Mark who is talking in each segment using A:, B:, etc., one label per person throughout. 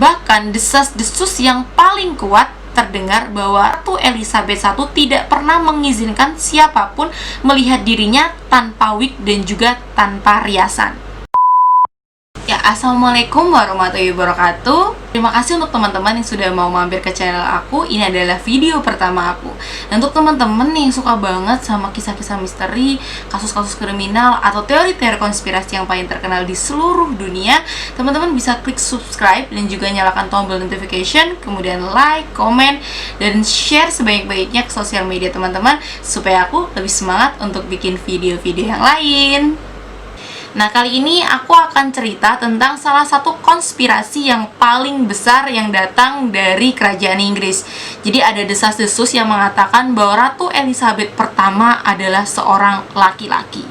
A: Bahkan desas-desus yang paling kuat terdengar bahwa Ratu Elizabeth I tidak pernah mengizinkan siapapun melihat dirinya tanpa wig dan juga tanpa riasan. Ya, assalamualaikum warahmatullahi wabarakatuh. Terima kasih untuk teman-teman yang sudah mau mampir ke channel aku. Ini adalah video pertama aku. Dan untuk teman-teman yang suka banget sama kisah-kisah misteri, kasus-kasus kriminal, atau teori-teori konspirasi yang paling terkenal di seluruh dunia, teman-teman bisa klik subscribe dan juga nyalakan tombol notification, kemudian like, komen, dan share sebanyak-banyaknya ke sosial media teman-teman, supaya aku lebih semangat untuk bikin video-video yang lain. Nah, kali ini aku akan cerita tentang salah satu konspirasi yang paling besar yang datang dari kerajaan Inggris. Jadi ada desas-desus yang mengatakan bahwa Ratu Elizabeth pertama adalah seorang laki-laki.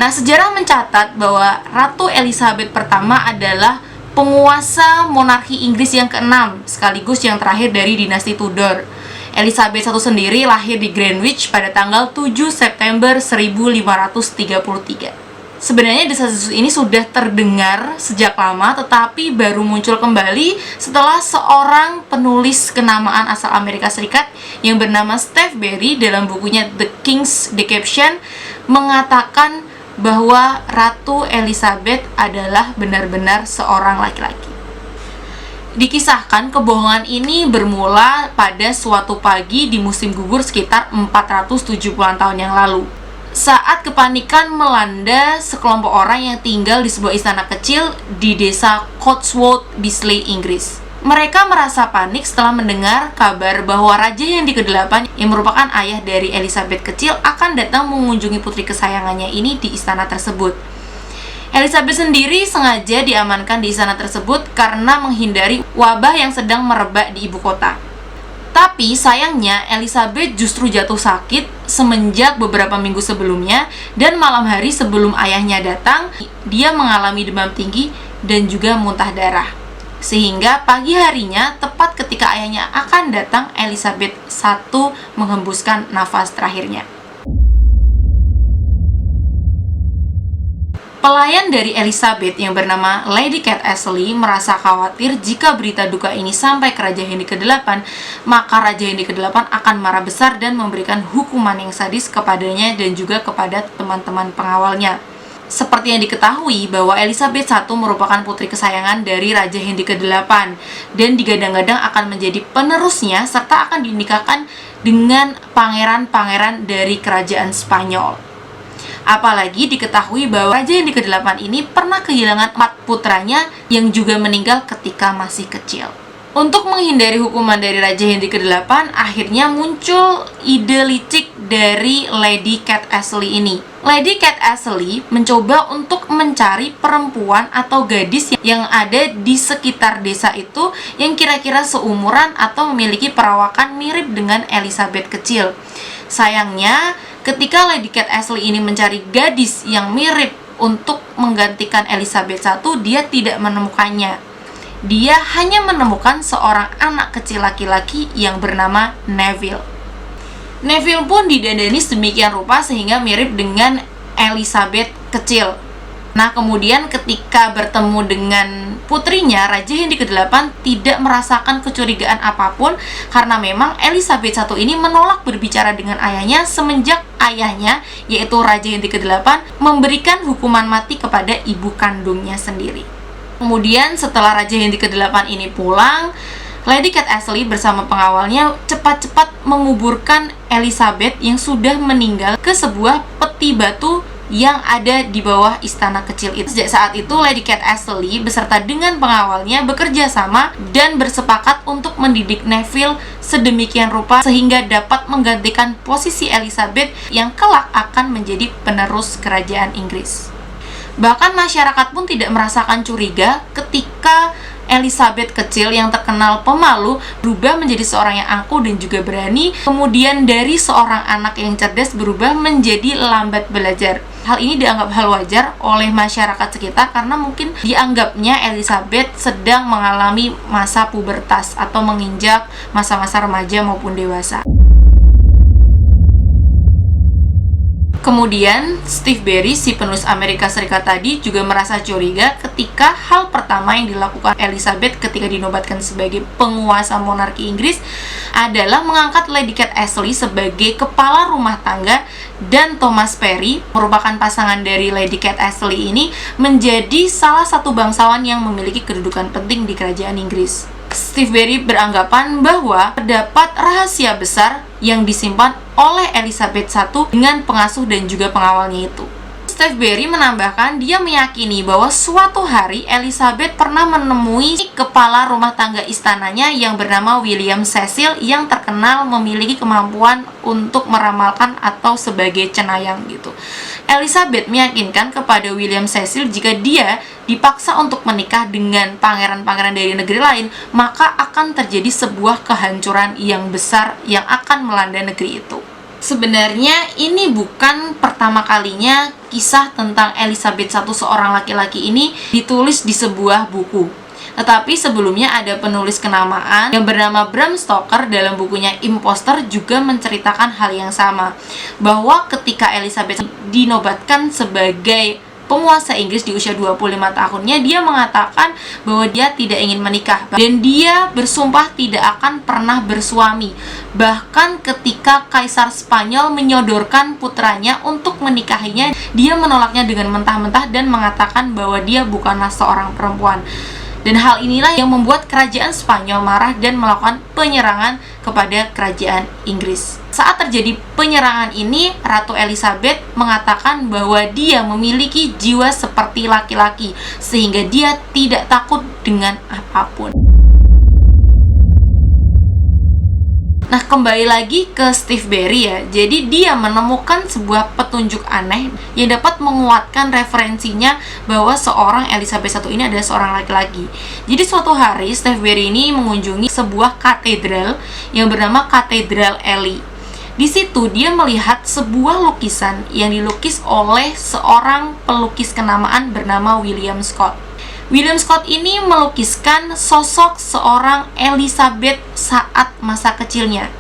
A: Nah, sejarah mencatat bahwa Ratu Elizabeth pertama adalah penguasa monarki Inggris yang ke-6, sekaligus yang terakhir dari dinasti Tudor. Elizabeth I sendiri lahir di Greenwich pada tanggal 7 September 1533. Sebenarnya desas-desus ini sudah terdengar sejak lama, tetapi baru muncul kembali setelah seorang penulis kenamaan asal Amerika Serikat yang bernama Steve Berry dalam bukunya The King's Deception mengatakan bahwa Ratu Elizabeth adalah benar-benar seorang laki-laki. Dikisahkan kebohongan ini bermula pada suatu pagi di musim gugur sekitar 470-an tahun yang lalu. Saat kepanikan melanda sekelompok orang yang tinggal di sebuah istana kecil di desa Cotswold, Bisley, Inggris. Mereka merasa panik setelah mendengar kabar bahwa Raja Henry ke-8 yang merupakan ayah dari Elizabeth kecil akan datang mengunjungi putri kesayangannya ini di istana tersebut. Elizabeth sendiri sengaja diamankan di istana tersebut karena menghindari wabah yang sedang merebak di ibu kota. Tapi sayangnya Elizabeth justru jatuh sakit semenjak beberapa minggu sebelumnya, dan malam hari sebelum ayahnya datang, dia mengalami demam tinggi dan juga muntah darah. Sehingga pagi harinya, tepat ketika ayahnya akan datang, Elizabeth I menghembuskan nafas terakhirnya. Pelayan dari Elizabeth yang bernama Lady Kate Ashley merasa khawatir jika berita duka ini sampai ke Raja Henry ke-8, maka Raja Henry ke-8 akan marah besar dan memberikan hukuman yang sadis kepadanya dan juga kepada teman-teman pengawalnya. Seperti yang diketahui bahwa Elizabeth I merupakan putri kesayangan dari Raja Henry ke-8 dan digadang-gadang akan menjadi penerusnya serta akan dinikahkan dengan pangeran-pangeran dari kerajaan Spanyol. Apalagi diketahui bahwa Raja Henry ke-8 ini pernah kehilangan 4 putranya yang juga meninggal ketika masih kecil. Untuk menghindari hukuman dari Raja Henry ke-8, akhirnya muncul ide licik dari Lady Kate Ashley ini. Lady Kate Ashley mencoba untuk mencari perempuan atau gadis yang ada di sekitar desa itu yang kira-kira seumuran atau memiliki perawakan mirip dengan Elizabeth kecil. Sayangnya, ketika Lady Kate Ashley ini mencari gadis yang mirip untuk menggantikan Elizabeth I, dia tidak menemukannya. Dia hanya menemukan seorang anak kecil laki-laki yang bernama Neville. Neville pun didandani sedemikian rupa sehingga mirip dengan Elizabeth kecil. Nah, kemudian ketika bertemu dengan putrinya, Raja Henry ke-8 tidak merasakan kecurigaan apapun karena memang Elizabeth I ini menolak berbicara dengan ayahnya semenjak ayahnya, yaitu Raja Henry ke-8, memberikan hukuman mati kepada ibu kandungnya sendiri. Kemudian setelah Raja Henry ke-8 ini pulang, Lady Kate Ashley bersama pengawalnya cepat-cepat menguburkan Elizabeth yang sudah meninggal ke sebuah peti batu yang ada di bawah istana kecil itu. Sejak saat itu, Lady Kate Ashley beserta dengan pengawalnya bekerja sama dan bersepakat untuk mendidik Neville sedemikian rupa sehingga dapat menggantikan posisi Elizabeth yang kelak akan menjadi penerus kerajaan Inggris. Bahkan masyarakat pun tidak merasakan curiga ketika Elizabeth kecil yang terkenal pemalu berubah menjadi seorang yang angkuh dan juga berani, kemudian dari seorang anak yang cerdas berubah menjadi lambat belajar. Hal ini dianggap hal wajar oleh masyarakat sekitar karena mungkin dianggapnya Elizabeth sedang mengalami masa pubertas atau menginjak masa-masa remaja maupun dewasa. Kemudian, Steve Barry, si penulis Amerika Serikat tadi, juga merasa curiga ketika hal pertama yang dilakukan Elizabeth ketika dinobatkan sebagai penguasa monarki Inggris adalah mengangkat Lady Kate Ashley sebagai kepala rumah tangga, dan Thomas Parry, merupakan pasangan dari Lady Kate Ashley ini, menjadi salah satu bangsawan yang memiliki kedudukan penting di kerajaan Inggris. Steve Barry beranggapan bahwa terdapat rahasia besar yang disimpan oleh Elizabeth I dengan pengasuh dan juga pengawalnya itu. Steve Barry menambahkan dia meyakini bahwa suatu hari Elizabeth pernah menemui kepala rumah tangga istananya yang bernama William Cecil yang terkenal memiliki kemampuan untuk meramalkan atau sebagai cenayang gitu. Elizabeth meyakinkan kepada William Cecil jika dia dipaksa untuk menikah dengan pangeran-pangeran dari negeri lain, maka akan terjadi sebuah kehancuran yang besar yang akan melanda negeri itu. Sebenarnya ini bukan pertama kalinya kisah tentang Elizabeth I, seorang laki-laki ini, ditulis di sebuah buku. Tetapi sebelumnya ada penulis kenamaan yang bernama Bram Stoker dalam bukunya Imposter juga menceritakan hal yang sama, bahwa ketika Elizabeth dinobatkan sebagai penguasa Inggris di usia 25 tahunnya, dia mengatakan bahwa dia tidak ingin menikah dan dia bersumpah tidak akan pernah bersuami. Bahkan ketika Kaisar Spanyol menyodorkan putranya untuk menikahinya, dia menolaknya dengan mentah-mentah dan mengatakan bahwa dia bukanlah seorang perempuan. Dan hal inilah yang membuat kerajaan Spanyol marah dan melakukan penyerangan kepada kerajaan Inggris. Saat terjadi penyerangan ini, Ratu Elizabeth mengatakan bahwa dia memiliki jiwa seperti laki-laki, sehingga dia tidak takut dengan apapun. Nah, kembali lagi ke Steve Barry ya. Jadi dia menemukan sebuah petunjuk aneh yang dapat menguatkan referensinya bahwa seorang Elizabeth I ini adalah seorang laki-laki. Jadi suatu hari Steve Barry ini mengunjungi sebuah katedral yang bernama Katedral Ely. Di situ dia melihat sebuah lukisan yang dilukis oleh seorang pelukis kenamaan bernama William Scott. William Scott ini melukiskan sosok seorang Elizabeth saat masa kecilnya.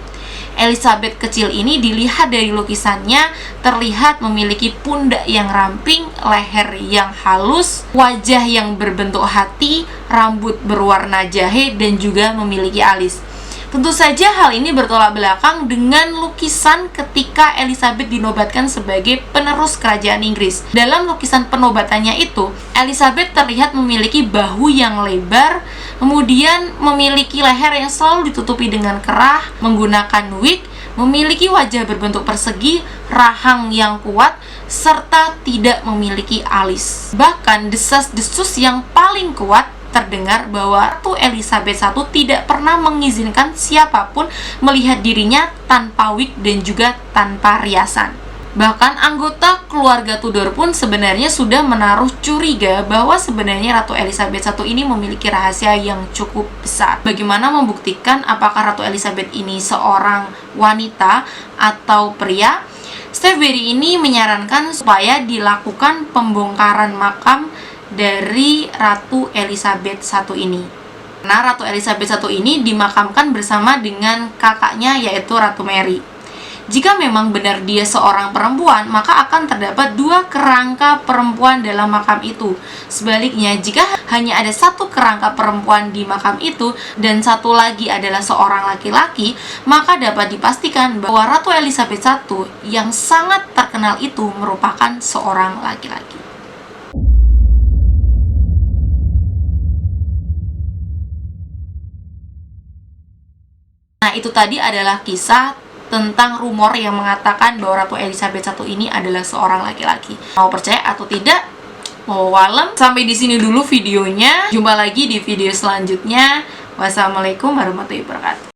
A: Elizabeth kecil ini dilihat dari lukisannya terlihat memiliki pundak yang ramping, leher yang halus, wajah yang berbentuk hati, rambut berwarna jahe, dan juga memiliki alis. Tentu saja hal ini bertolak belakang dengan lukisan ketika Elizabeth dinobatkan sebagai penerus kerajaan Inggris. Dalam lukisan penobatannya itu, Elizabeth terlihat memiliki bahu yang lebar, kemudian memiliki leher yang selalu ditutupi dengan kerah, menggunakan wig, memiliki wajah berbentuk persegi, rahang yang kuat, serta tidak memiliki alis. Bahkan desas-desus yang paling kuat terdengar bahwa Ratu Elizabeth I tidak pernah mengizinkan siapapun melihat dirinya tanpa wig dan juga tanpa riasan. Bahkan anggota keluarga Tudor pun sebenarnya sudah menaruh curiga bahwa sebenarnya Ratu Elizabeth I ini memiliki rahasia yang cukup besar. Bagaimana membuktikan apakah Ratu Elizabeth ini seorang wanita atau pria? Steve Barry ini menyarankan supaya dilakukan pembongkaran makam dari Ratu Elizabeth I ini. Nah, Ratu Elizabeth I ini dimakamkan bersama dengan kakaknya, yaitu Ratu Mary. Jika memang benar dia seorang perempuan, maka akan terdapat 2 kerangka perempuan dalam makam itu. Sebaliknya, jika hanya ada 1 kerangka perempuan di makam itu dan 1 lagi adalah seorang laki-laki, maka dapat dipastikan bahwa Ratu Elizabeth I yang sangat terkenal itu merupakan seorang laki-laki. Nah, itu tadi adalah kisah tentang rumor yang mengatakan bahwa Ratu Elizabeth I ini adalah seorang laki-laki. Mau percaya atau tidak, wallahu alam. Sampai di sini dulu videonya. Jumpa lagi di video selanjutnya. Wassalamualaikum warahmatullahi wabarakatuh.